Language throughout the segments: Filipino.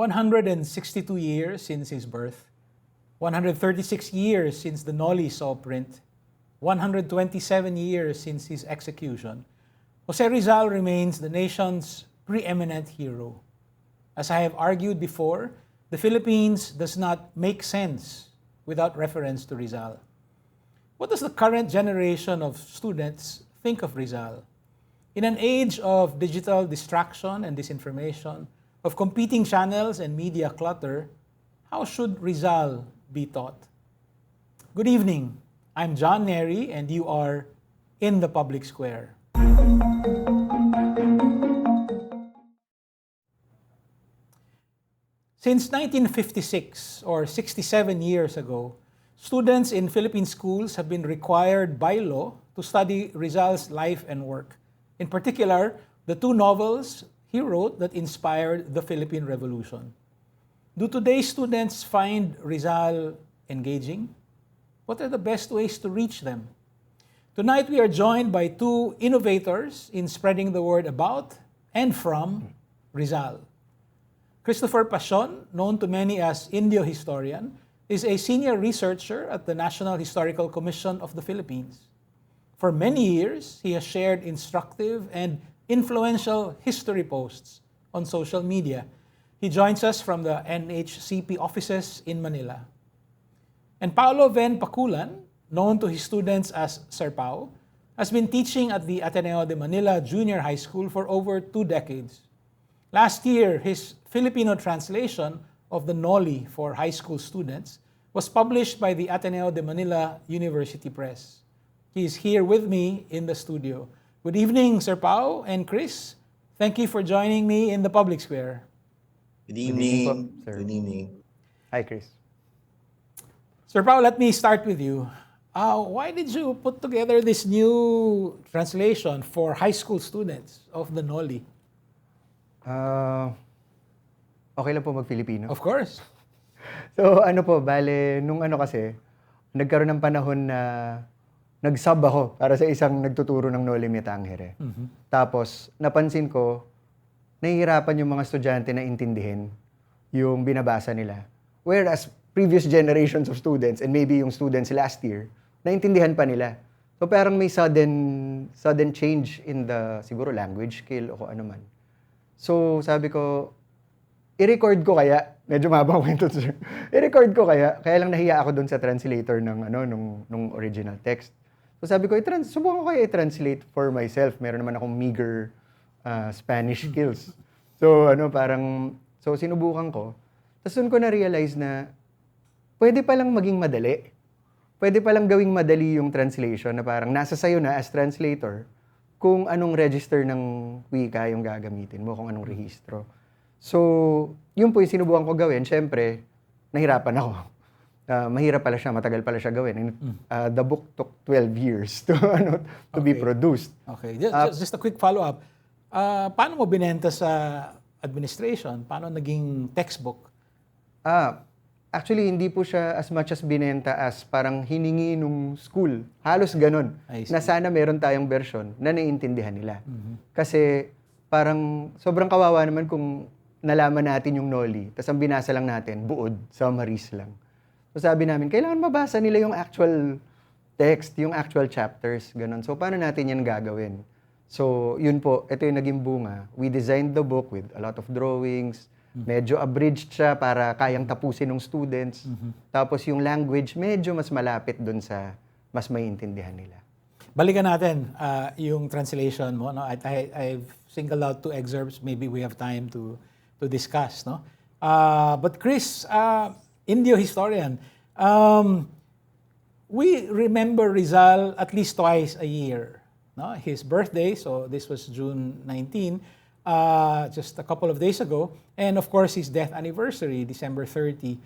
162 years since his birth, 136 years since the Noli saw print, 127 years since his execution, Jose Rizal remains the nation's preeminent hero. As I have argued before, the Philippines does not make sense without reference to Rizal. What does the current generation of students think of Rizal? In an age of digital distraction and disinformation, of competing channels and media clutter, how should Rizal be taught? Good evening. I'm John Nery, and you are in the Public Square. Since 1956, or 67 years ago, students in Philippine schools have been required by law to study Rizal's life and work. In particular, the two novels he wrote that inspired the Philippine Revolution. Do today's students find Rizal engaging? What are the best ways to reach them? Tonight we are joined by two innovators in spreading the word about and from Rizal. Christopher Pasion, known to many as Indio Historian, is a senior researcher at the National Historical Commission of the Philippines. For many years, he has shared instructive and influential history posts on social media. He joins us from the NHCP offices in Manila. And Paolo Ven Paculan, known to his students as Sir Pao, has been teaching at the Ateneo de Manila Junior High School for over 2 decades. Last year, his Filipino translation of the Noli for high school students was published by the Ateneo de Manila University Press. He is here with me in the studio. Good evening, Sir Pao and Chris. Thank you for joining me in the Public Square. Good evening. Po, sir. Good evening. Hi, Chris. Sir Pao, let me start with you. Why did you put together this new translation for high school students of the Noli? Okay lang po mag-Filipino. Of course. So bale, nung kasi, nagkaroon ng panahon na nag-sub ako para sa isang nagtuturo ng Noli Me Tangere. Tapos, napansin ko, nahihirapan yung mga estudyante na intindihin yung binabasa nila. Whereas, previous generations of students, and maybe yung students last year, naintindihan pa nila. So, parang may sudden change in the, siguro, language skill o kung ano man. So, sabi ko, i-record ko kaya, medyo mabang kwento to, sir. I-record ko kaya lang nahiya ako dun sa translator ng nung original text. So sabi ko, subukan ko kaya i-translate for myself. Meron naman akong meager Spanish skills. So so sinubukan ko. Tapos dun ko na-realize na pwede palang maging madali. Pwede palang gawing madali yung translation na parang nasa sayo na as translator kung anong register ng wika yung gagamitin mo, kung anong rehistro. So, yun po yung sinubukan ko gawin. Siyempre, nahirapan ako. Mahirap pala siya, matagal pala siya gawin. And, the book took 12 years to be produced. Okay, just a quick follow-up. Paano mo binenta sa administration? Paano naging textbook? Actually, hindi po siya as much as binenta as parang hiningi nung school. Halos ganun. Na sana meron tayong version na naiintindihan nila. Kasi parang sobrang kawawa naman kung nalaman natin yung Noli, tapos ang binasa lang natin, buod, summaries lang. So sabi namin, kailangan mabasa nila yung actual text, yung actual chapters, ganun. So paano natin yan gagawin? So yun po, ito yung naging bunga. We designed the book with a lot of drawings, medyo abridged siya para kayang tapusin ng students. Tapos yung language, medyo mas malapit dun sa mas maiintindihan nila. Balikan natin yung translation mo. No? I've singled out 2 excerpts. Maybe we have time to discuss. No? But Chris, Indio historian, we remember Rizal at least twice a year. No? His birthday, so this was June 19, just a couple of days ago. And of course, his death anniversary, December 30.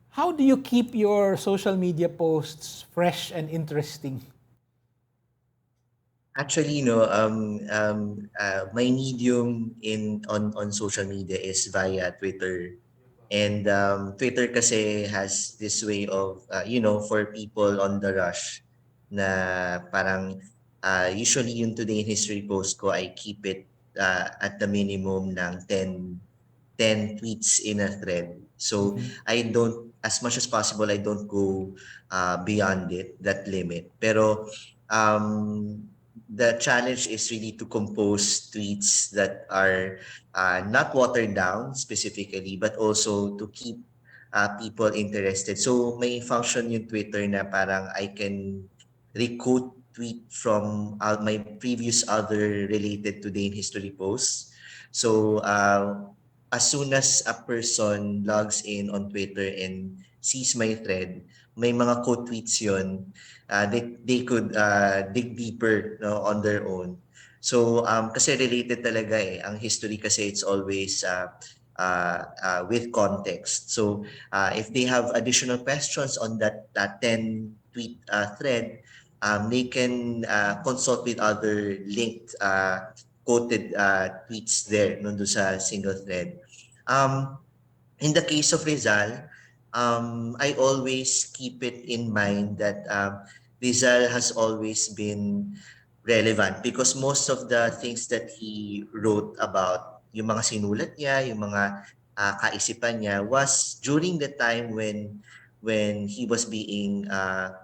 How do you keep your social media posts fresh and interesting? Actually, my medium on social media is via Twitter. And Twitter kasi has this way of, for people on the rush na parang usually yung Today in History post ko, I keep it at the minimum ng 10 10 tweets in a thread. So I don't, as much as possible, I don't go beyond that limit. Pero the challenge is really to compose tweets that are not watered down specifically, but also to keep people interested. So may function yung Twitter na parang I can requote tweet from my previous other related to the in history posts. So as soon as a person logs in on Twitter and sees my thread, may mga quote tweets yun. They could dig deeper, no, on their own. So kasi related talaga ang history kasi it's always with context. So if they have additional questions on that 10 tweet thread, they can consult with other linked quoted tweets there no, doon sa single thread. Um, in the case of Rizal, I always keep it in mind that Rizal has always been relevant because most of the things that he wrote about, yung mga sinulat niya, yung mga kaisipan niya was during the time when he was being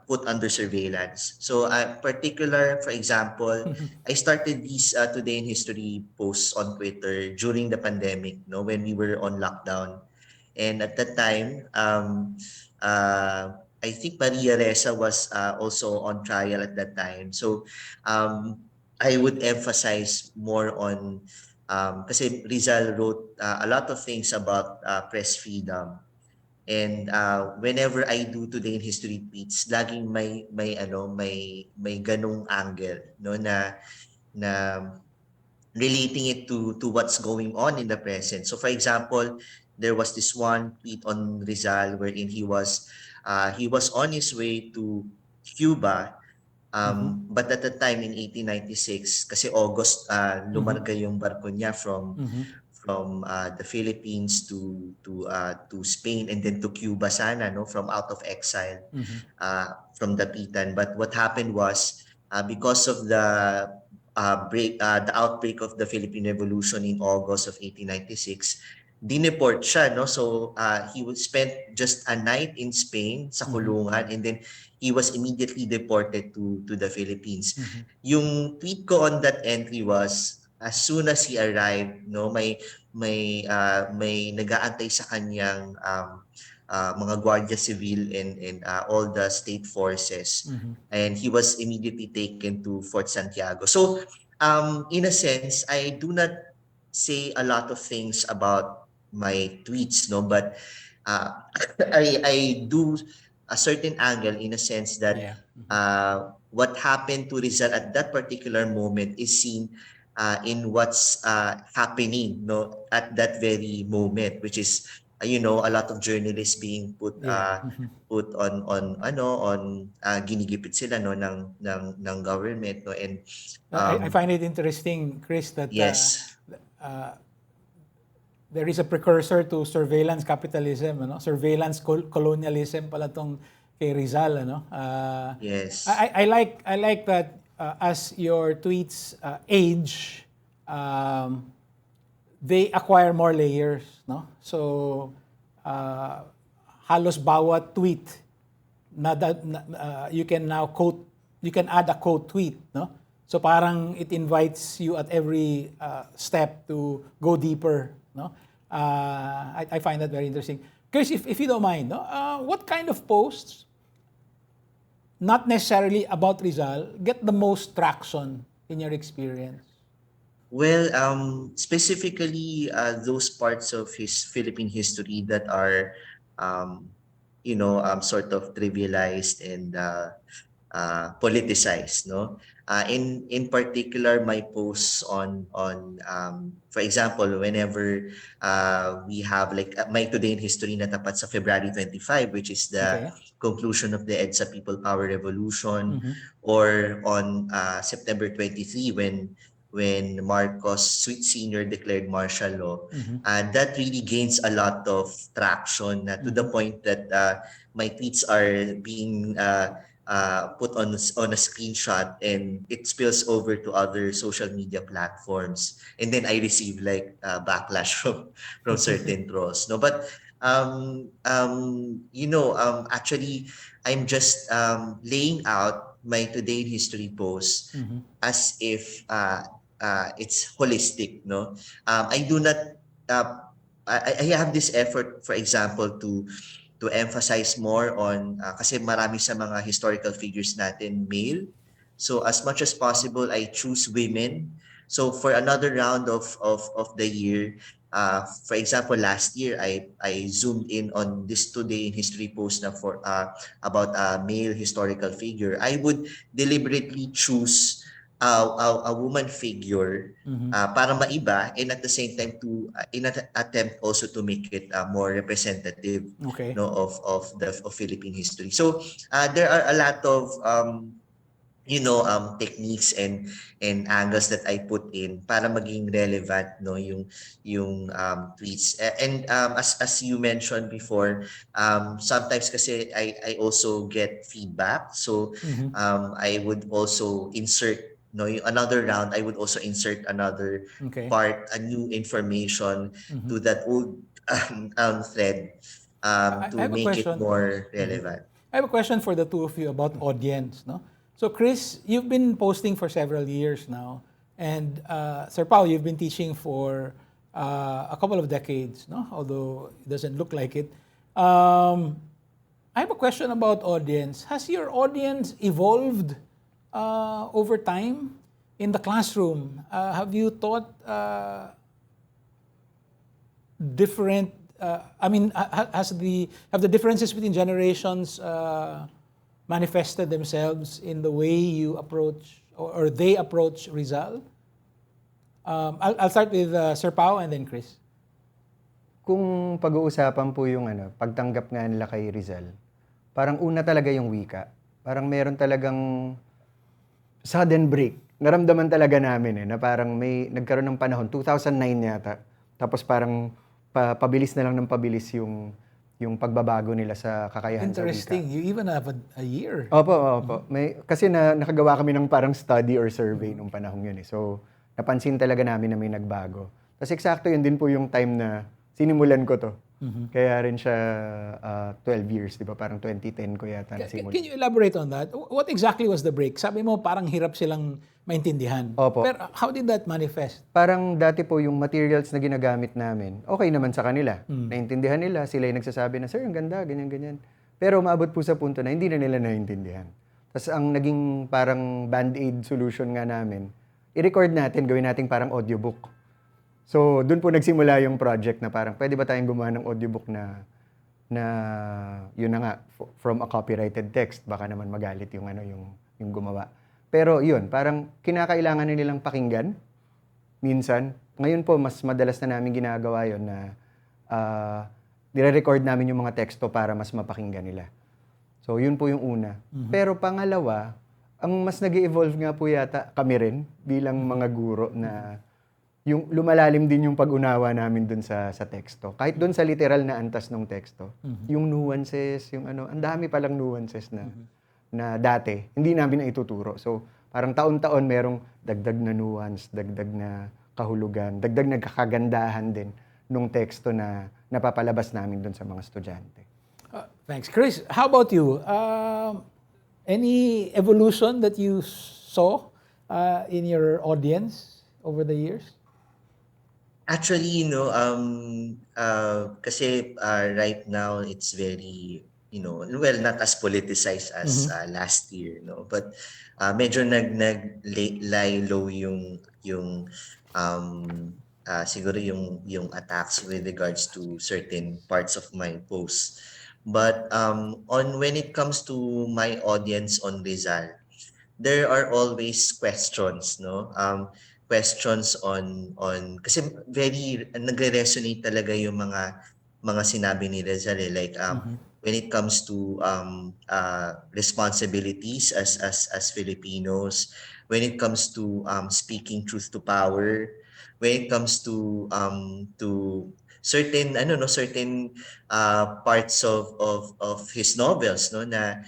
put under surveillance. So particular, for example, I started these Today in History posts on Twitter during the pandemic, no, when we were on lockdown. And at that time, I think Maria Ressa was also on trial at that time. So I would emphasize more on kasi Rizal wrote a lot of things about press freedom. And whenever I do Today in History tweets, laging may ganung angle no na relating it to what's going on in the present. So for example, there was this one tweet on Rizal wherein he was on his way to Cuba. But at the time in 1896, kasi August, lumarga yung barko niya from the Philippines to Spain and then to Cuba sana, no, from out of exile from Dapitan. But what happened was because of the outbreak of the Philippine Revolution in August of 1896, dineport siya, no? So he would spend just a night in Spain sa kulungan and then he was immediately deported to the Philippines. Yung tweet ko on that entry was as soon as he arrived, no, may nag-aantay sa kanyang mga Guardia Civil and all the state forces. And he was immediately taken to Fort Santiago. So in a sense, I do not say a lot of things about my tweets, no, but uh, I do a certain angle in a sense that what happened to Rizal at that particular moment is seen in what's happening, no, at that very moment, which is a lot of journalists being put on ginigipit sila no ng government, no, and I find it interesting, Chris, that yes. there is a precursor to surveillance capitalism, ano? Surveillance colonialism pala tong kay Rizal, ano? Yes. I like that as your tweets age, they acquire more layers, no? So halos bawat tweet you can now quote, you can add a quote tweet, no? So parang it invites you at every step to go deeper, no? I find that very interesting. Chris, if you don't mind, no? What kind of posts, not necessarily about Rizal, get the most traction in your experience? Well, specifically those parts of his Philippine history that are, sort of trivialized and politicized, no. In particular, my posts on for example, whenever we have like my Today in History na tapat sa February 25, which is the conclusion of the EDSA People Power Revolution, or on September 23 when Marcos Sr. declared martial law, that really gains a lot of traction to the point that my tweets are being put on a screenshot, and it spills over to other social media platforms, and then I receive like backlash from certain trolls. No, but actually, I'm just laying out my today in history post as if it's holistic. No, I do not. Uh, I have this effort, for example, to emphasize more on kasi marami sa mga historical figures natin male. So as much as possible, I choose women. So for another round of the year, for example, last year I zoomed in on this today in history post na for about a male historical figure. I would deliberately choose a woman figure para maiba, and at the same time to in an attempt also to make it more representative, Okay. no, of Philippine history. So there are a lot of techniques and angles that I put in para maging relevant, no, yung tweets. And as you mentioned before, sometimes kasi I also get feedback. So I would also insert, no, yung another round, I would also insert another Okay. part, a new information to that old thread, I to have a make it question. more relevant. I have a question for the two of you about audience. No? So, Chris, you've been posting for several years now, and Sir Pao, you've been teaching for a couple of decades, no? Although it doesn't look like it. I have a question about audience. Has your audience evolved over time in the classroom? Have you taught different? Have the differences between generations manifested themselves in the way you approach or they approach Rizal? I'll start with Sir Pao and then Chris. Kung pag-uusapan po yung pagtanggap nga nila kay Rizal, parang una talaga yung wika. Parang meron talagang sudden break. Naramdaman talaga namin na parang may nagkaroon ng panahon, 2009 yata. Tapos parang pabilis na lang ng pabilis yung pagbabago nila sa kakayahan sa wika. Interesting. You even have a year. Opo. Kasi nakagawa kami ng parang study or survey nung panahon yun. So, napansin talaga namin na may nagbago. Tapos eksakto yun din po yung time na sinimulan ko to. Kaya rin siya 12 years, di ba? Parang 2010 ko yata nasimulan. Can you elaborate on that? What exactly was the break? Sabi mo parang hirap silang maintindihan. Opo. Pero how did that manifest? Parang dati po yung materials na ginagamit namin, okay naman sa kanila. Naintindihan nila, sila yung nagsasabi na, sir, ang ganda, ganyan. Pero maabot po sa punto na hindi na nila naintindihan. Tapos ang naging parang band-aid solution nga namin, i-record natin, gawin natin parang audiobook. So, doon po nagsimula yung project na parang pwede ba tayong gumawa ng audiobook na yun na nga, from a copyrighted text, baka naman magalit yung yung gumawa. Pero yun, parang kinakailangan na nilang pakinggan minsan. Ngayon po, mas madalas na namin ginagawa yun na nire-record namin yung mga teksto para mas mapakinggan nila. So, yun po yung una. Pero pangalawa, ang mas nag-evolve nga po yata kami rin bilang mga guro na yung lumalalim din yung pag-unawa namin dun sa teksto. Kahit dun sa literal na antas ng teksto, yung nuances, yung ang dami palang nuances na dati, hindi namin na ituturo. So, parang taon-taon merong dagdag na nuance, dagdag na kahulugan, dagdag na kakagandahan din nung teksto na napapalabas namin dun sa mga estudyante. Thanks. Chris, how about you? Any evolution that you saw in your audience over the years? Actually, kasi right now it's very, well, not as politicized as last year, but medyo lay low siguro yung attacks with regards to certain parts of my posts. But on when it comes to my audience on Rizal, there are always questions, no? Questions on kasi very nagre-resonate talaga yung mga sinabi ni Rizal, like when it comes to responsibilities as Filipinos, when it comes to speaking truth to power, when it comes to certain parts of his novels, no, na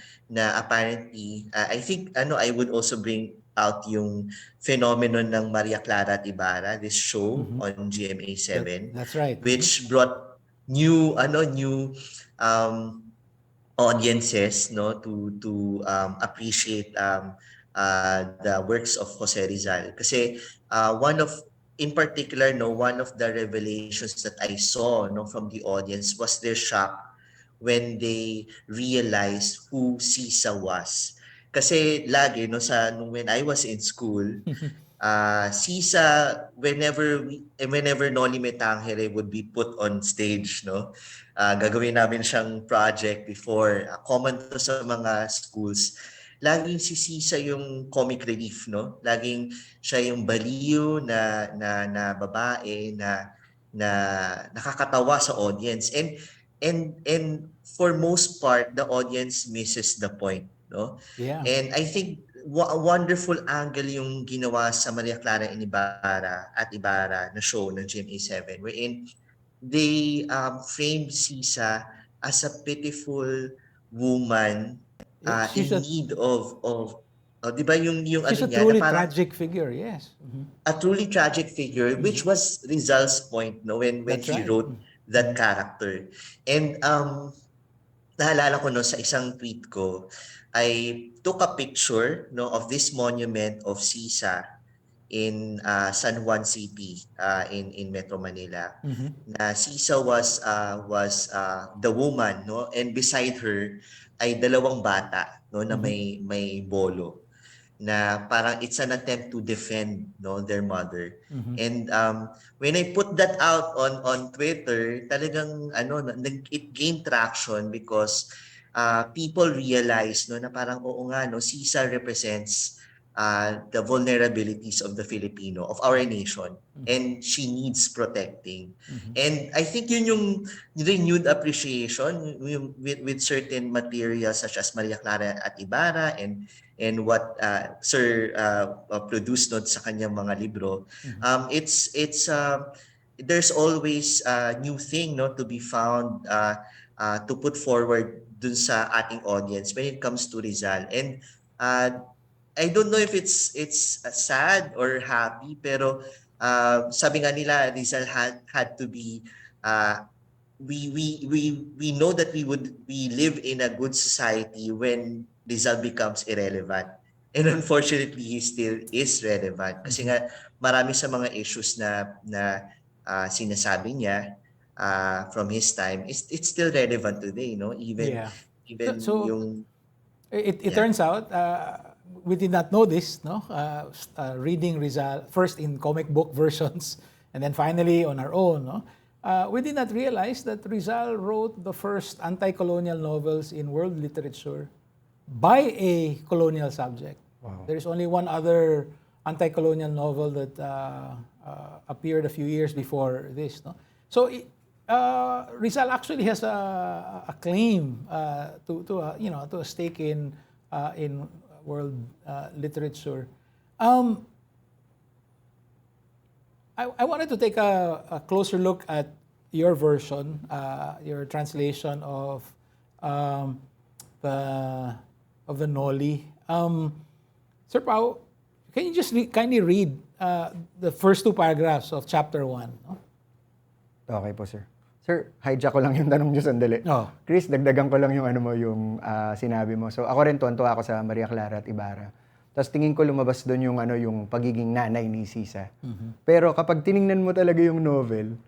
apparently I think I would also bring out yung phenomenon ng Maria Clara at Ibarra, this show on GMA7, That's right. which brought new um audiences, no, to appreciate the works of Jose Rizal, kasi one of in particular, no, one of the revelations that I saw, no, from the audience was their shock when they realized who Sisa was. Kasi lagi, no, when I was in school, Sisa, whenever Noli Me Tangere would be put on stage, no, gagawin namin siyang project before, common to sa mga schools, laging si Sisa yung comic relief, no, laging siya yung baliw na babae na nakakatawa sa audience, and for most part the audience misses the point, no. Yeah. And I think a wonderful angle yung ginawa sa Maria Clara and Ibarra na show ng GMA7, wherein they framed Sisa as a pitiful woman Yes, in need of 'di ba yung she's ano a niya na truly parang tragic figure. Yes. a truly tragic figure, which was Rizal's point, no, when That's he right. wrote that character. And naalala ko, no, sa isang tweet ko, I took a picture, no, of this monument of Sisa in San Juan City, in Metro Manila. Na Sisa was the woman, no, and beside her ay dalawang bata, no, na may bolo, na parang it's an attempt to defend, no, their mother. And when I put that out on Twitter, talagang it gained traction because people realize, no, na parang oo nga, no, Sisa represents the vulnerabilities of the Filipino, of our nation, and she needs protecting. And I think yun yung renewed appreciation with certain materials such as Maria Clara at Ibarra, and what Sir produced note sa kanyang mga libro. It's there's always a new thing, no, to be found, to put forward dun sa ating audience when it comes to Rizal. And I don't know if it's sad or happy, pero sabi nga nila Rizal had to be uh, we know that we live in a good society when Rizal becomes irrelevant. And unfortunately, he still is relevant kasi nga marami sa mga issues na sinasabi niya from his time, it's still relevant today, no? Even Yeah. even So yung it yeah. turns out we did not know this, no? Reading Rizal first in comic book versions, and then finally on our own, no? We did not realize that Rizal wrote the first anti-colonial novels in world literature by a colonial subject. Wow. There is only one other anti-colonial novel that appeared a few years before this, no? So Rizal actually has a claim to a stake in world literature. I wanted to take a closer look at your version, your translation of the Noli. Sir Pao, can you just kindly read the first two paragraphs of chapter 1? No? Okay po, sir. Sir, hijack ko lang yung tanong niyo sandali. Oh. Chris, dagdagan ko lang yung sinabi mo. So ako rin tuwan-tuwa ako sa Maria Clara at Ibarra. Tapos tingin ko lumabas doon yung pagiging nanay ni Sisa. Pero kapag tiningnan mo talaga yung novel,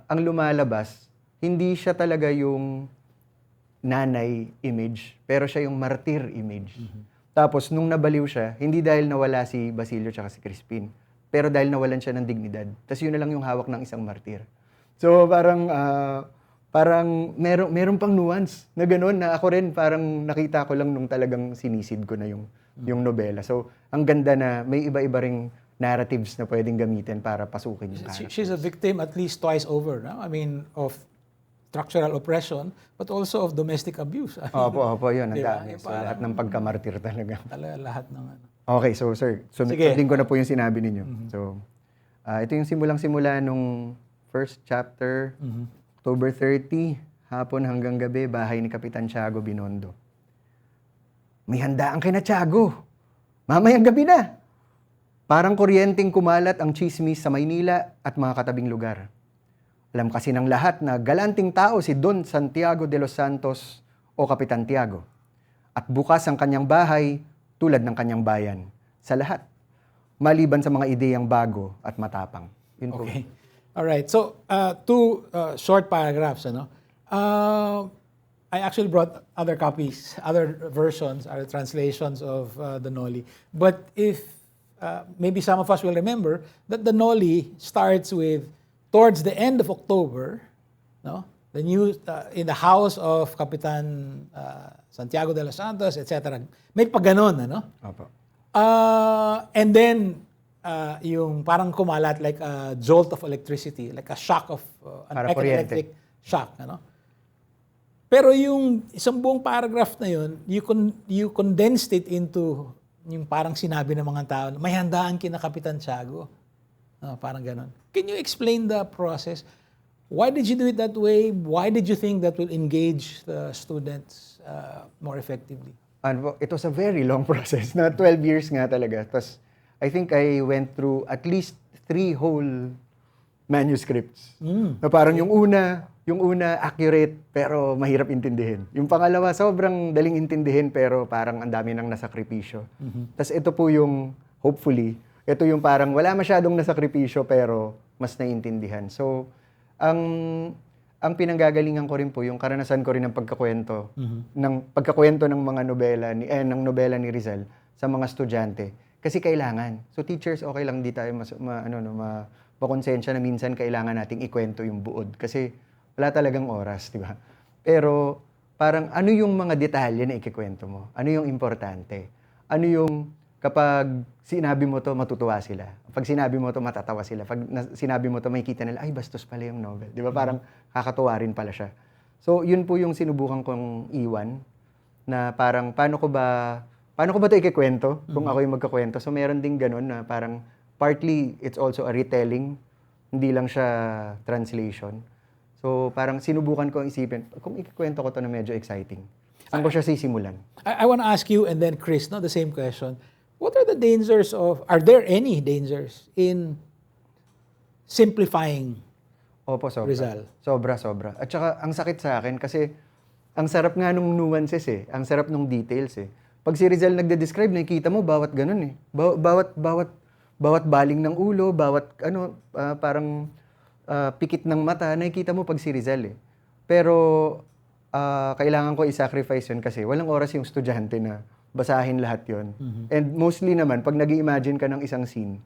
ang lumalabas, hindi siya talaga yung nanay image, pero siya yung martyr image. Tapos nung nabaliw siya, hindi dahil nawala si Basilio tsaka si Crispin, pero dahil nawalan siya ng dignidad. Tapos yun na lang yung hawak ng isang martyr. So parang meron pang nuance na gano'n na ako rin parang nakita ko lang nung talagang sinisid ko na yung nobela. So ang ganda na may iba-iba ring narratives na pwedeng gamitin para pasukin yung characters. She's a victim at least twice over, no? I mean, of structural oppression, but also of domestic abuse. Opo, yun. Ang Diba? dami. So lahat ng pagkamartir talaga. Lahat ng ano. Okay, so sir, Sige. sundin ko na po yung sinabi ninyo. So, ito yung simulang-simula nung first chapter, October 30, hapon hanggang gabi, bahay ni Kapitan Tiago Binondo. May handaan kay na Tiago. Mamayang gabi na. Parang kuryenteng kumalat ang chismis sa Maynila at mga katabing lugar. Alam kasi ng lahat na galanting tao si Don Santiago de los Santos o Kapitan Tiago. At bukas ang kanyang bahay tulad ng kanyang bayan. Sa lahat. Maliban sa mga ideyang bago at matapang. Yun po. Okay. All right. So, two short paragraphs, ano? I actually brought other copies, other versions, other translations of the Noli. But if maybe some of us will remember that the Noli starts with towards the end of October, no? The news in the house of Kapitan Santiago de los Santos, etc. May pagganon, ano? Opo. And then yung parang kumalat like a jolt of electricity, like a shock of an electric shock, ano? Pero yung isang buong paragraph na yun, you condensed it into yung parang sinabi ng mga tao, may handaan kina Kapitan Tiago. Parang ganon. Can you explain the process? Why did you do it that way? Why did you think that will engage the students more effectively? It was a very long process, na 12 years nga talaga. Tapos, I think I went through at least 3 whole manuscripts. Na parang yung una accurate pero mahirap intindihin. Yung pangalawa sobrang daling intindihin pero parang ang dami nang nasakripisyo. Tapos ito po yung hopefully, ito yung parang wala masyadong nasakripisyo pero mas naiintindihan. So ang pinanggagalingan ko rin po yung karanasan ko rin ng pagkakwento ng mga nobela ni Rizal sa mga estudyante kasi kailangan. So teachers, okay lang di tayo makonsensya na minsan kailangan nating ikwento yung buod kasi wala talagang oras, di ba? Pero parang ano yung mga detalye na ikikwento mo? Ano yung importante? Ano yung kapag sinabi mo to, matutuwa sila. Pag sinabi mo to, matatawa sila. Pag sinabi mo to, makikita nila, ay bastos pala yung novel. Di ba? Parang kakatuwa rin pala siya. So, yun po yung sinubukan kong iwan na parang paano ko ba to ikikwento kung ako yung magkakwento? So, meron ding ganun na parang partly it's also a retelling, hindi lang siya translation. So, parang sinubukan ko ang isipin, kung ikikwento ko to na medyo exciting, saan ko siya sisimulan? I want to ask you and then Chris, the same question. What are the dangers are there any dangers in simplifying Opo, sobra. Rizal? Sobra. At saka, ang sakit sa akin kasi ang sarap nga nung nuances eh. Ang sarap nung details eh. Pag si Rizal nagde-describe, nakikita mo bawat ganun eh. Bawat baling ng ulo, bawat parang pikit ng mata, nakikita mo pag si Rizal eh. Pero kailangan ko i-sacrifice yun kasi walang oras yung estudyante na basahin lahat yun. And mostly naman, pag nag-i-imagine ka ng isang scene,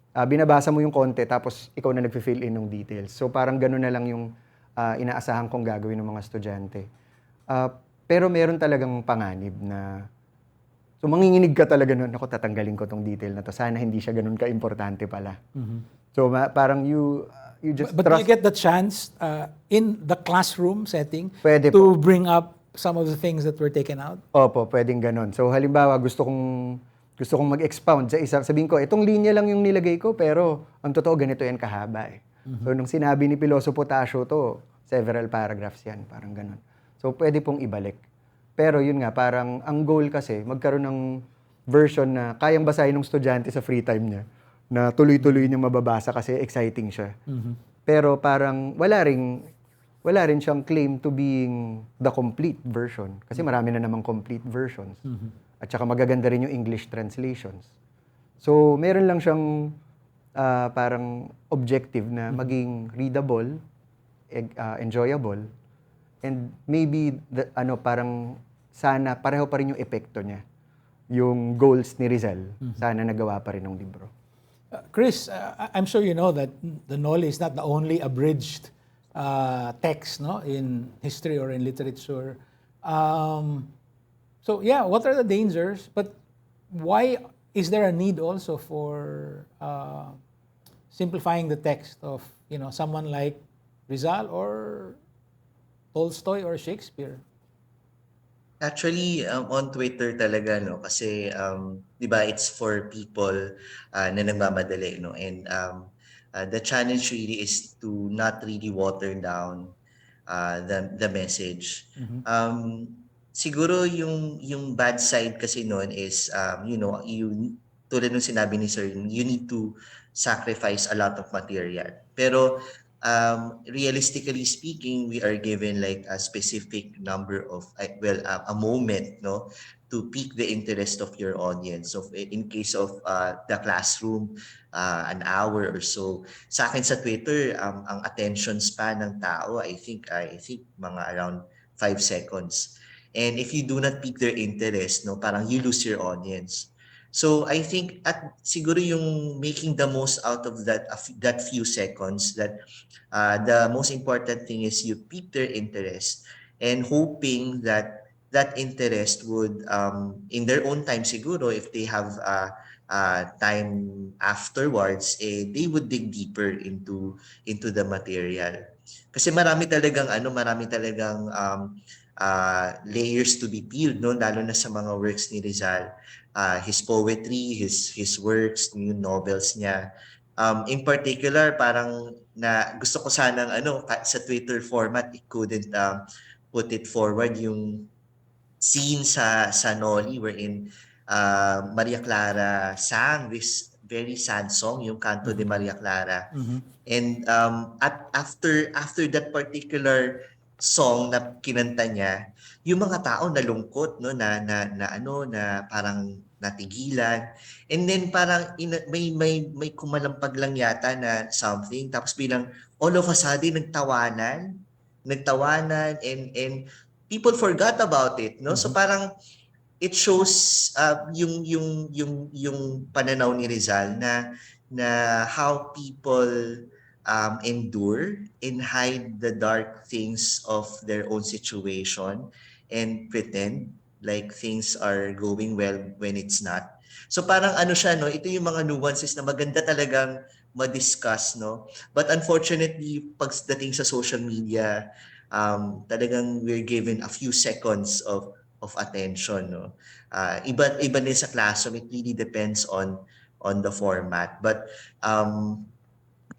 binabasa mo yung konti tapos ikaw na nag-fill in ng details. So parang gano'n na lang yung inaasahan kong gagawin ng mga estudyante. Pero meron talagang panganib na so manginginig ka talaga nun, ako tatanggalin ko tong detail na to. Sana hindi siya ganun ka-importante pala. So parang you just But trust. you get the chance in the classroom setting Pwede to bring up some of the things that were taken out? Opo, pwedeng ganun. So halimbawa, gusto kong mag-expound sa isa. Sabihin ko, itong linya lang yung nilagay ko, pero ang totoo, ganito yan kahaba eh. So nung sinabi ni Piloso Potasio to, several paragraphs yan, parang ganun. So pwede pong ibalik. Pero yun nga, parang ang goal kasi, magkaroon ng version na kayang basahin ng estudyante sa free time niya, na tuloy-tuloy niya mababasa kasi exciting siya. Pero parang wala rin siyang claim to being the complete version. Kasi marami na namang complete versions. At saka magaganda rin yung English translations. So, meron lang siyang parang objective na maging readable, enjoyable, and maybe parang sana pareho pa rin yung epekto niya. Yung goals ni Rizal, sana nagawa pa rin ng libro. Chris, I'm sure you know that the Noli is not the only abridged text in history or in literature. So yeah, what are the dangers? But why is there a need also for simplifying the text of someone like Rizal or Tolstoy or Shakespeare? Actually, on Twitter talaga, no? Kasi, di ba, it's for people na nagmamadali, no? And The challenge really is to not really water down the message. Um, Siguro yung bad side kasi noon is you tulad ng sinabi ni Sir, you need to sacrifice a lot of material. Pero realistically speaking, we are given like a specific number of a moment, no, to pique the interest of your audience. So in case of the classroom, an hour or so. Sa akin sa Twitter, ang attention span ng tao, I think mga around 5 seconds. And if you do not pique their interest, no, parang you lose your audience. So I think at siguro yung making the most out of that few seconds, that the most important thing is you pique their interest and hoping that that interest would in their own time siguro, if they have time afterwards, they would dig deeper into the material. Kasi marami talagang layers to be peeled, no, lalo na sa mga works ni Rizal. His poetry, his works, yung novels niya. In particular, parang na gusto ko sanang sa Twitter format, it couldn't put it forward yung scene sa Noli wherein Maria Clara sang this very sad song, yung Canto de Maria Clara. And after that particular song na kinanta niya, yung mga tao nalungkot, no, na parang natigilan. And then parang may kumalampag lang yata na something, tapos bilang all of a sudden nagtawanan, and people forgot about it, no? So parang it shows yung pananaw ni Rizal na how people endure and hide the dark things of their own situation and pretend like things are going well when it's not. So parang siya, no, ito yung mga nuances na maganda talagang ma-discuss, no. But unfortunately, pagdating sa social media, talagang we're given a few seconds of attention, no. Iba din sa classroom, it really depends on the format. But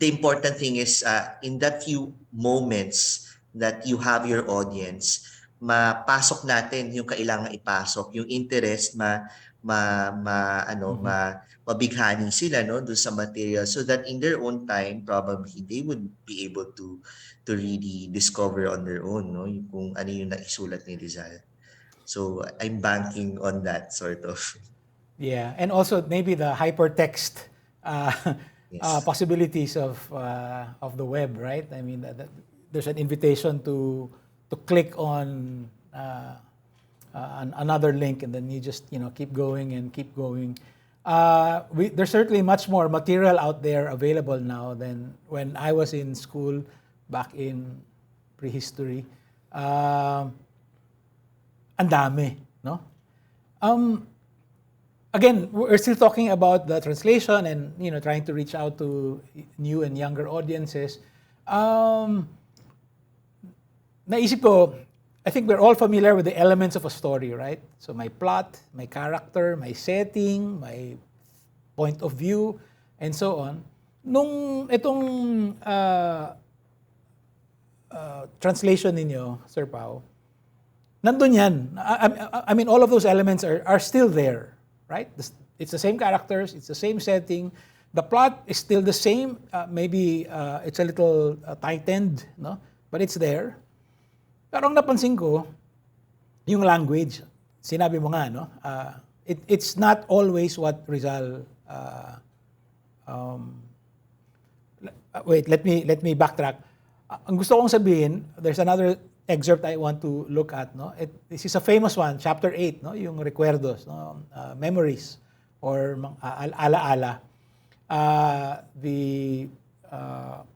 the important thing is in that few moments that you have your audience, mapasok natin yung kailangan ipasok, yung interest, mabighani sila, no, doon sa material, so that in their own time probably they would be able to really discover on their own, no, yung kung ano yung naisulat ni Rizal. So I'm banking on that sort of. Yeah, and also maybe the hypertext Yes. possibilities of the web, right? I mean, there's an invitation to click on another link, and then you just keep going and keep going. There's certainly much more material out there available now than when I was in school back in prehistory. Ang dami, no? Again, we're still talking about the translation and trying to reach out to new and younger audiences. Naisip ko, I think we're all familiar with the elements of a story, right? So my plot, my character, my setting, my point of view, and so on. Nung itong translation ninyo, Sir Pao, nandun yan. I mean, all of those elements are still there, right? It's the same characters, it's the same setting. The plot is still the same. Maybe it's a little tightened, no? But it's there. Pero ang napansin ko, yung language, sinabi mo nga, no? It's not always what Rizal. Wait, let me backtrack. Ang gusto kong sabihin, there's another excerpt I want to look at, no? This is a famous one, chapter 8, no? Yung recuerdos, no? Memories or ala-ala. The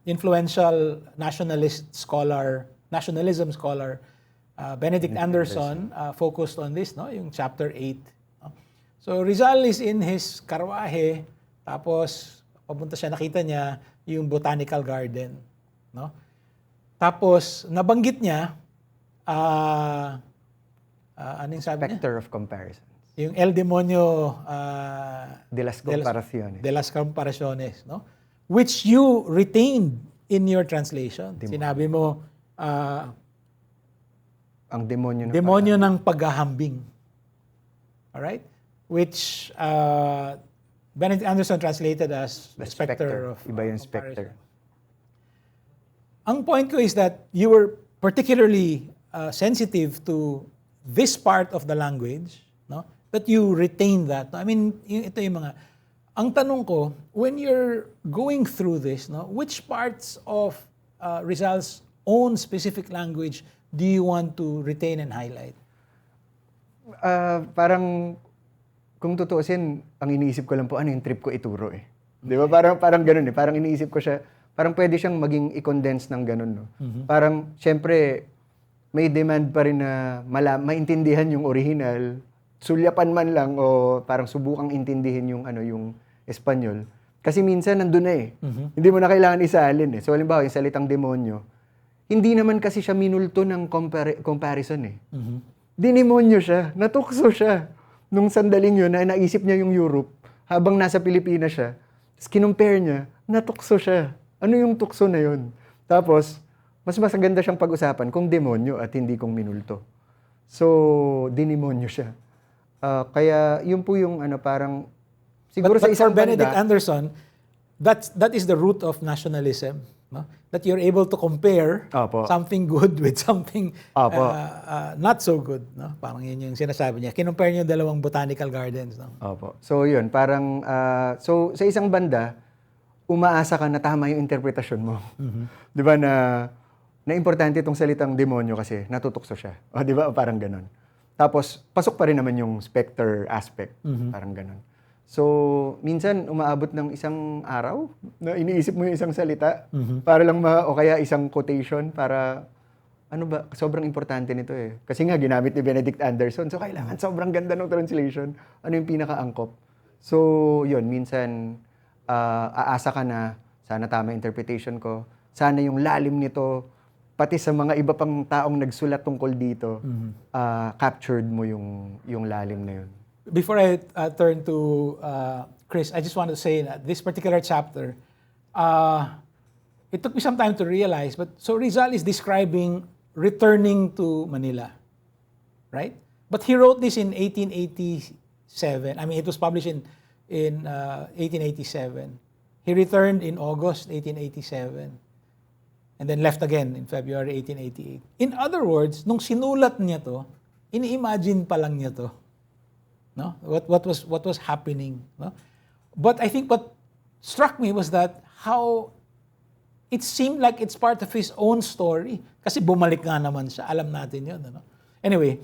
influential nationalism scholar Benedict Anderson focused on this, no? Yung chapter 8. No? So Rizal is in his karwahe, tapos papunta siya, nakita niya yung botanical garden, no? Tapos nabanggit niya anong sabi niya? Specter of comparison. Yung El Demonyo De las comparaciones. de las comparaciones, no? which you retained in your translation. Demonyo. Sinabi mo, ah, Ang demonyo ng demonyo ng paghahambing. Alright? Which Benedict Anderson translated as the specter of Iba yung comparison. specter. Ang point ko is that you were particularly sensitive to this part of the language, no? That you retain that. No? I mean, ito yung mga... Ang tanong ko, when you're going through this, no, which parts of Rizal's own specific language do you want to retain and highlight? Parang, kung tutuusin, ang iniisip ko lang po, ano yung trip ko ituro eh. Di ba? Parang ganun eh. Parang iniisip ko siya, parang pwede siyang maging i-condense ng ganun, no? Parang, syempre, may demand pa rin na maintindihan yung original, sulyapan man lang o parang subukang intindihin yung yung Espanyol. Kasi minsan nandun na eh. Hindi mo na kailangan isalin eh. So halimbawa, yung salitang demonyo, hindi naman kasi siya minulto ng comparison eh. Dinemonyo siya, natukso siya. Nung sandaling yun na naisip niya yung Europe, habang nasa Pilipinas siya, tapos kinumpare niya, natukso siya. Ano yung tukso na yun? Tapos, mas maganda siyang pag-usapan kung demonyo at hindi kung minulto. So, dinemonyo siya. Kaya, yun po yung parang, siguro But sa isang for Benedict banda, Anderson, that is the root of nationalism. No? That you're able to compare Opo. something good with something Opo. not so good. No? Parang yun yung sinasabi niya. Kinumpare niyo yung dalawang botanical gardens. No? Opo. So yun, parang, so sa isang banda, umaasa ka na tama yung interpretasyon mo. Di ba na importante itong salitang demonyo kasi natutukso siya. O di ba? Parang ganun. Tapos, pasok pa rin naman yung specter aspect. Parang ganun. So, minsan umaabot ng isang araw na iniisip mo yung isang salita para lang o kaya isang quotation para ano ba, sobrang importante nito eh. Kasi nga ginamit ni Benedict Anderson. So, kailangan sobrang ganda ng translation. Ano yung pinaka-angkop? So, yun, minsan aasa ka na sana tama interpretation ko. Sana yung lalim nito pati sa mga iba pang taong nagsulat tungkol dito, captured mo yung lalim na yun. Before I turn to Chris, I just want to say that this particular chapter, it took me some time to realize, but so Rizal is describing returning to Manila, right? But he wrote this in 1887. I mean, it was published in 1887. He returned in August 1887. And then left again in February 1888. In other words, nung sinulat niya to, ini-imagine pa lang niya to. No? What was happening, no? But I think what struck me was that how it seemed like it's part of his own story kasi bumalik nga naman siya. Alam natin 'yon, ano? Anyway,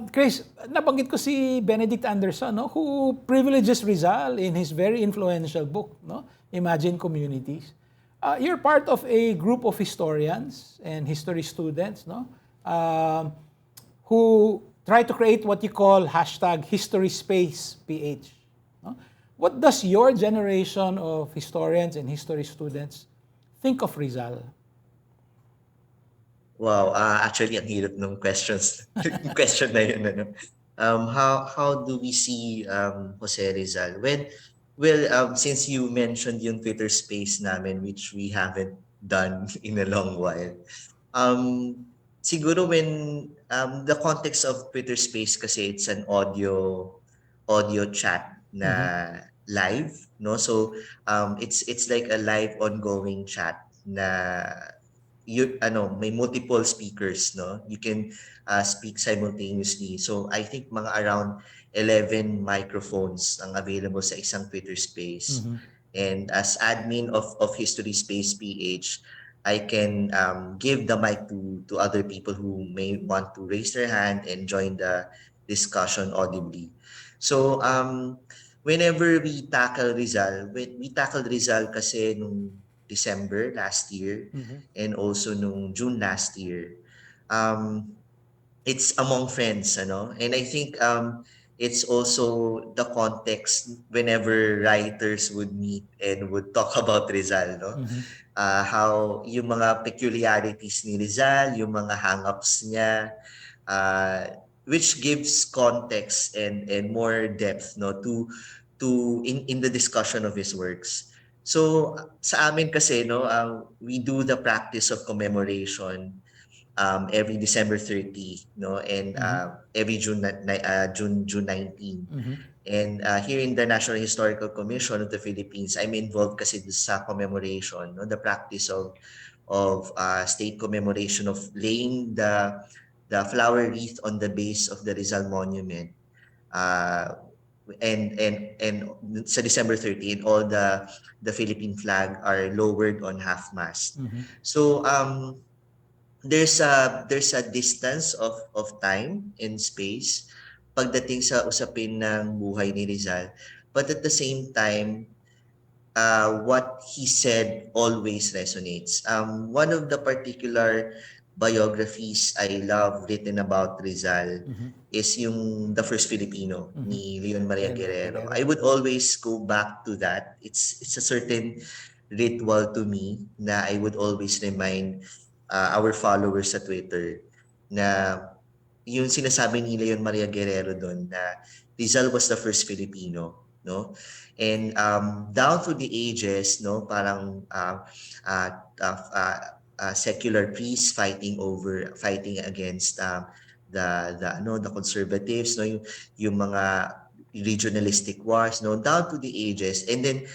Chris, nabanggit ko si Benedict Anderson, no, who privileges Rizal in his very influential book, no, Imagine Communities. You're part of a group of historians and history students, no, who try to create what you call #HistorySpacePH. No? What does your generation of historians and history students think of Rizal? Wow, actually ang hirap ng questions. Yung question na yun, ano. How do we see Jose Rizal? Since you mentioned yung Twitter space namin, which we haven't done in a long while. Siguro when the context of Twitter space kasi it's an audio chat na live, no? So it's like a live ongoing chat na may multiple speakers, no? You can speak simultaneously. So I think mga around 11 microphones ang available sa isang Twitter space. And as admin of History Space PH, I can give the mic to other people who may want to raise their hand and join the discussion audibly. So whenever we tackled Rizal kasi nung December last year and also nung June last year. It's among friends, ano? And I think it's also the context whenever writers would meet and would talk about Rizal, no? How yung mga peculiarities ni Rizal, yung mga hang-ups niya, which gives context and more depth, no, to in the discussion of his works. So sa amin kasi no, we do the practice of commemoration every December 30, no, and every June 19. And here in the National Historical Commission of the Philippines, I'm involved kasi sa commemoration, no, the practice of state commemoration of laying the flower wreath on the base of the Rizal Monument. Uh, and sa December 30, all the Philippine flag are lowered on half mast. So there's a distance of time and space pagdating sa usapin ng buhay ni Rizal, but at the same time what he said always resonates. One of the particular biographies I love written about Rizal is yung The First Filipino ni Leon Maria Guerrero. I would always go back to that. It's a certain ritual to me na I would always remind our followers sa Twitter na yung sinasabi ni Leon Maria Guerrero doon na Rizal was the first Filipino, no? And down through the ages, no, parang uh, uh, uh, secular priests fighting against the conservatives, no, yung mga regionalistic wars, no, down to the ages. And then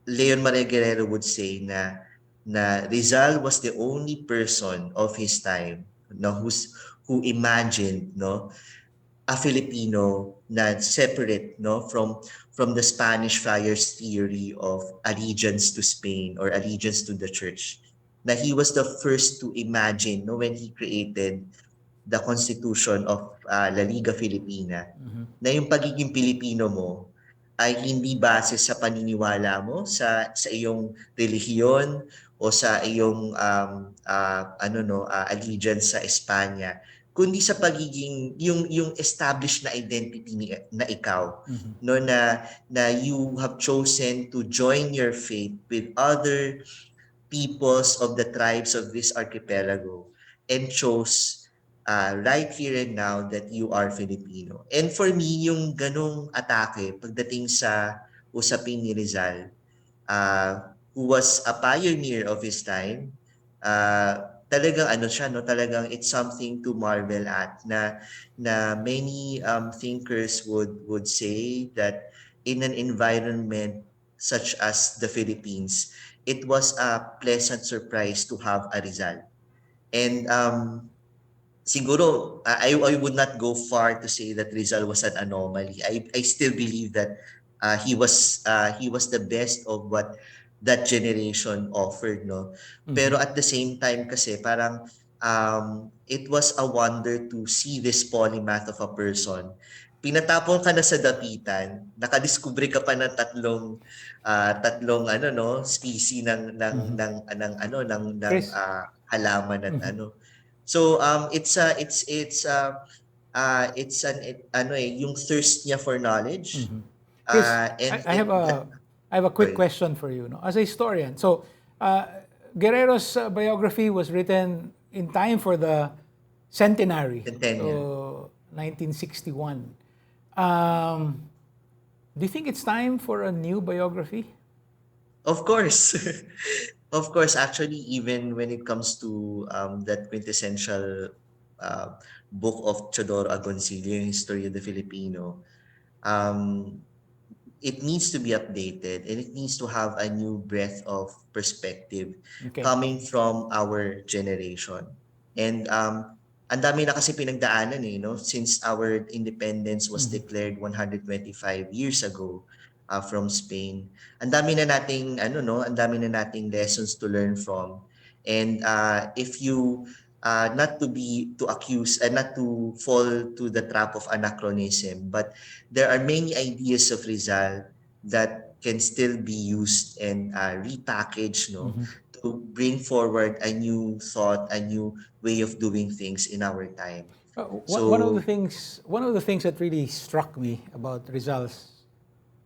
Leon Maria Guerrero would say na Rizal was the only person of his time, no, who imagined, no, a Filipino na separate, no, from the Spanish friars theory of allegiance to Spain or allegiance to the church. Na he was the first to imagine, no, when he created the constitution of La Liga Filipina, na yung pagiging Pilipino mo ay hindi base sa paniniwala mo sa iyong relihiyon o sa iyong allegiance sa Espanya, kundi sa pagiging yung established na identity na ikaw, no, na you have chosen to join your faith with other peoples of the tribes of this archipelago and chose right here and now that you are Filipino. And for me, yung ganong atake pagdating sa usapin ni Rizal, who was a pioneer of his time, talagang ano siya, no, talagang it's something to marvel at na many thinkers would say that in an environment such as the Philippines, it was a pleasant surprise to have a Rizal. And siguro I would not go far to say that Rizal was an anomaly. I still believe that he was the best of what that generation offered, no. Pero at the same time kasi parang it was a wonder to see this polymath of a person. Pinatapon ka na sa dapitan, nakadiskubre ka pa ng tatlong ano, no, species ng Chris, halaman at ano. So it's ano yung thirst niya for knowledge. Chris, And I have a quick sorry, question for you. No? As a historian, so Guerrero's biography was written in time for the centenary, centennial. so 1961. Um, do you think it's time for a new biography? Of course. Of course, actually, even when it comes to that quintessential book of Teodoro Agoncillo, History of the Filipino, um, it needs to be updated and it needs to have a new breadth of perspective Okay. coming from our generation. And ang dami na kasi pinagdaanan no, since our independence was declared 125 years ago from Spain. Ang dami na nating ano no, ang dami na nating lessons to learn from. And if you not to accuse and not to fall to the trap of anachronism, but there are many ideas of Rizal that can still be used and repackaged, no, to bring forward a new thought, a new way of doing things in our time. So, One of the things that really struck me about Rizal's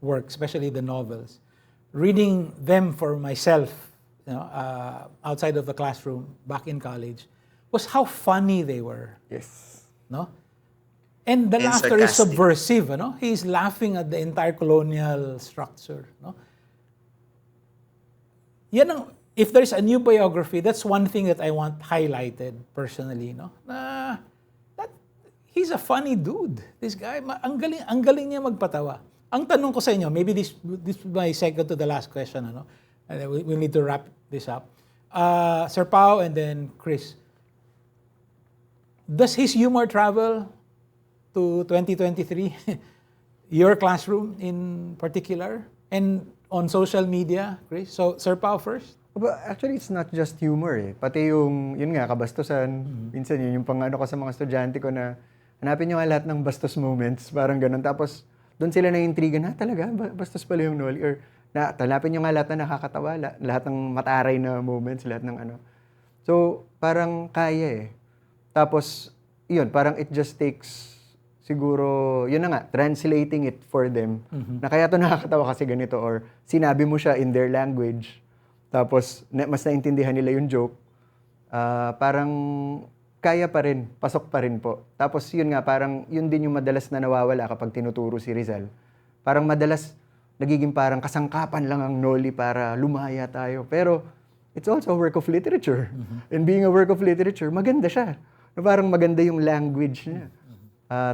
work, especially the novels, reading them for myself, outside of the classroom back in college, was how funny they were. Yes. No? And the and laughter is sarcastic. subversive, no? He's laughing at the entire colonial structure, no? yan ang, if there's a new biography, that's one thing that I want highlighted personally, no? Na that he's a funny dude. This guy, ang galing niya magpatawa. Ang tanong ko sa inyo, maybe this is my second to the last question, ano? And then we need to wrap this up. Sir Pao and then Chris. Does his humor travel to 2023? Your classroom in particular? And on social media, Chris? So, Sir Pao first? But actually, it's not just humor eh. Pati yung, yun nga, kabastusan. Minsan yun, yung pang ano ko sa mga estudyante ko na hanapin nyo nga lahat ng bastos moments, parang ganun. Tapos, doon sila na-intriga na talaga, bastos pala yung Noli. Or, hanapin nyo nga lahat na nakakatawa, lahat ng mataray na moments, lahat ng ano. So, parang kaya eh. Tapos, yun, parang it just takes, siguro, yun na nga, translating it for them. Na kaya to nakakatawa kasi ganito, or sinabi mo siya in their language, tapos mas naintindihan nila yung joke, parang kaya pa rin, pasok pa rin po. Tapos yun nga, parang yun din yung madalas na nawawala kapag tinuturo si Rizal. Parang madalas nagiging parang kasangkapan lang ang Noli para lumaya tayo. Pero it's also a work of literature. And being a work of literature, maganda siya. Parang maganda yung language niya.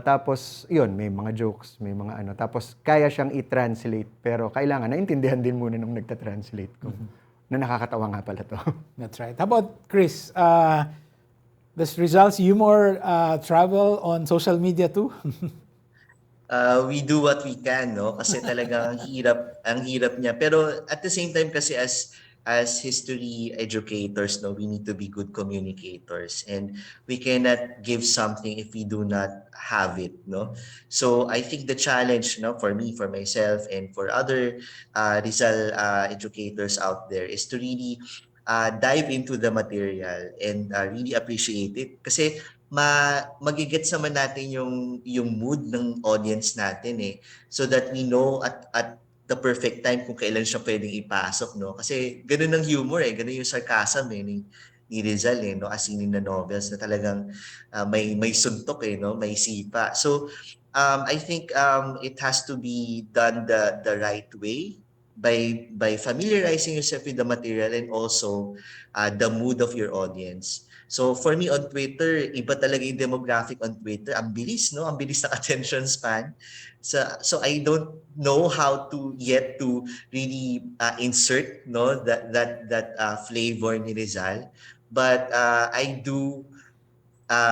Tapos, yun, may mga jokes, may mga ano. Tapos, kaya siyang i-translate. Pero kailangan, naintindihan din muna nung nagta-translate kung na nakakatawa nga pala to. That's right. How about Chris? Does Rizal's humor travel on social media too? We do what we can, no? Kasi talagang ang hirap niya. Pero at the same time kasi as history educators, no, we need to be good communicators, and we cannot give something if we do not have it, no? So I think the challenge, no, for me, for myself, and for other Rizal educators out there is to really dive into the material and really appreciate it. Kasi magigets naman natin yung mood ng audience natin eh, so that we know at the perfect time kung kailan siya pwedeng ipasok, no? Kasi ganun ang humor eh, ganun yung sarcasm eh ni Rizal eh, no? As in the novels na talagang may suntok eh, no? May sipa. So I think it has to be done the right way by familiarizing yourself with the material and also the mood of your audience. So for me on Twitter, iba talaga yung demographic on Twitter. Ang bilis, no? Ang bilis ng attention span. So I don't know how to yet to really insert, no, that flavor ni Rizal. But I do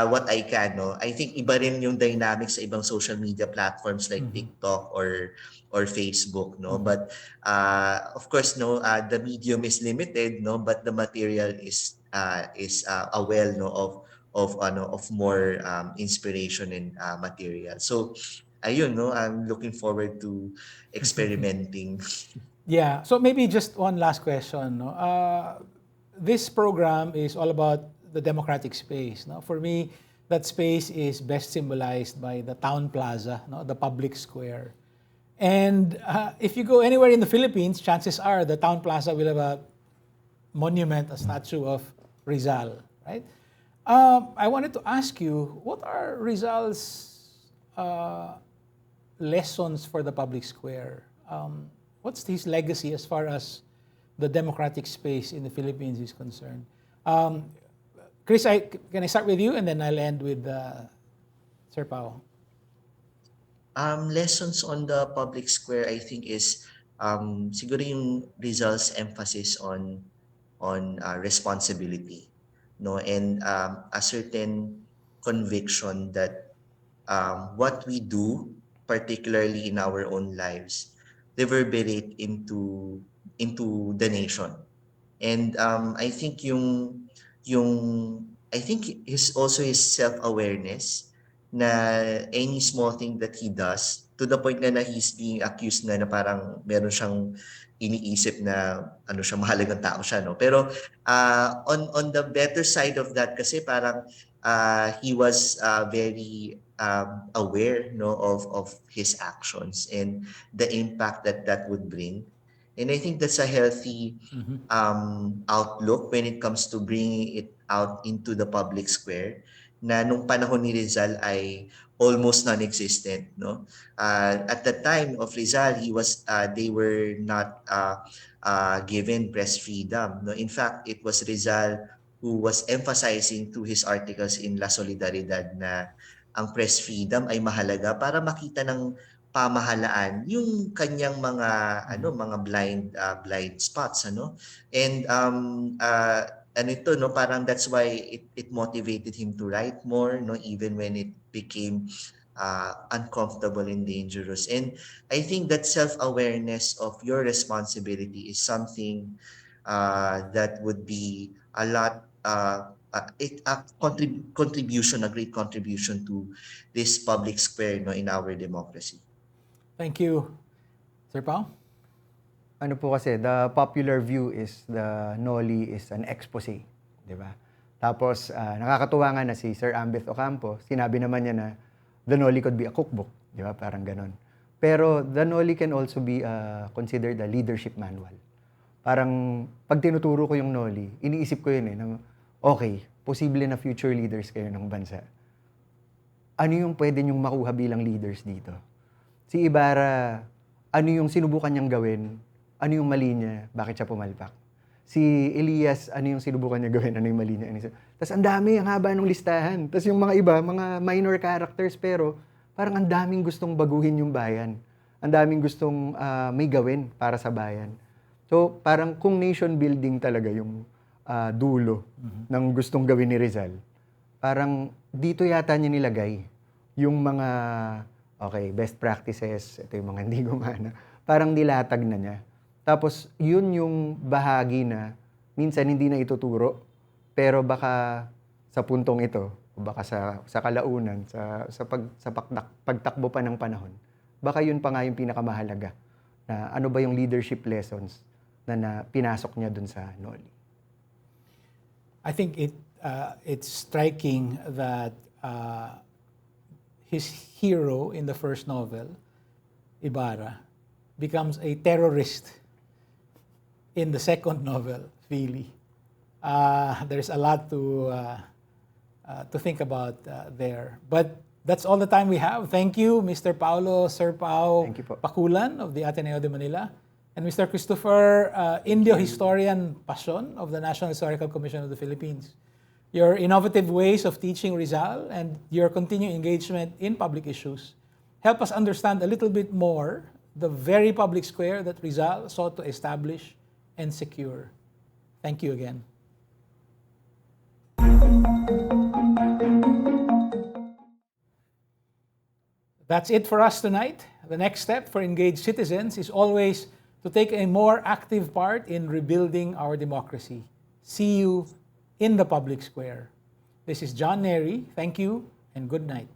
what I can, no. I think iba rin yung dynamics sa ibang social media platforms like TikTok or Facebook, no. But of course, no, the medium is limited, no, but the material is a well, no, of more inspiration and material. So ayun, no, I'm looking forward to experimenting. Yeah. So maybe just one last question. No? This program is all about the democratic space. No? For me, that space is best symbolized by the town plaza, no? The public square. And if you go anywhere in the Philippines, chances are the town plaza will have a monument, a statue of Rizal, right? I wanted to ask you, what are Rizal's lessons for the public square? What's his legacy as far as the democratic space in the Philippines is concerned? Chris, can I start with you, and then I'll end with Sir Pao? Lessons on the public square, I think, is siguro yung Rizal's emphasis on responsibility, no, and a certain conviction that what we do, particularly in our own lives, reverberate into the nation. And I think I think his also his self-awareness na any small thing that he does, to the point na he's being accused na parang meron siyang iniisip na ano siya, mahalagang tao siya, no. Pero on the better side of that kasi parang he was very aware, no, of his actions and the impact that would bring. And I think that's a healthy outlook when it comes to bringing it out into the public square, na nung panahon ni Rizal ay almost non-existent, no. At the time of Rizal, they were not given press freedom. No? In fact, it was Rizal who was emphasizing through his articles in La Solidaridad na ang press freedom ay mahalaga para makita ng pamahalaan yung kanyang mga mga blind spots and ano ito no parang that's why it motivated him to write more no even when it became uncomfortable and dangerous. And I think that self-awareness of your responsibility is something that would be a lot contribution, a great contribution to this public square in our democracy. Thank you. Sir Pao? Ano po kasi, the popular view is the Noli is an expose, di ba? Tapos, nakakatuwa nga na si Sir Ambeth Ocampo, sinabi naman niya na the Noli could be a cookbook, di ba? Parang ganon. Pero the Noli can also be considered a leadership manual. Parang, pag tinuturo ko yung Noli, iniisip ko yun na, okay, posible na future leaders kayo ng bansa. Ano yung pwede nyong makuha bilang leaders dito? Si Ibarra, ano yung sinubukan niyang gawin? Ano yung mali niya? Bakit siya pumalpak? Si Elias, ano yung sinubukan niya gawin? Ano yung mali niya? Tapos ang dami, ang haba ng listahan. Tapos yung mga iba, mga minor characters, pero parang ang daming gustong baguhin yung bayan. Ang daming gustong may gawin para sa bayan. So parang kung nation building talaga yung dulo ng gustong gawin ni Rizal, parang dito yata niya nilagay yung mga, okay, best practices, ito yung mga hindi gumana, parang nilatag na niya. Tapos, yun yung bahagi na minsan hindi na ituturo, pero baka sa puntong ito, o baka sa kalaunan, sa pagtakbo pa ng panahon, baka yun pa nga yung pinakamahalaga na ano ba yung leadership lessons na pinasok niya dun sa Noli. I think it's striking that his hero in the first novel, Ibarra, becomes a terrorist in the second novel, Philly. There's a lot to think about there. But that's all the time we have. Thank you, Mr. Paulo Sir Pao Pakulan of the Ateneo de Manila, and Mr. Christopher Indio Historian Pason of the National Historical Commission of the Philippines. Your innovative ways of teaching Rizal and your continuing engagement in public issues help us understand a little bit more the very public square that Rizal sought to establish and secure. Thank you again. That's it for us tonight. The next step for engaged citizens is always to take a more active part in rebuilding our democracy. See you in the public square. This is John Nery. Thank you and good night.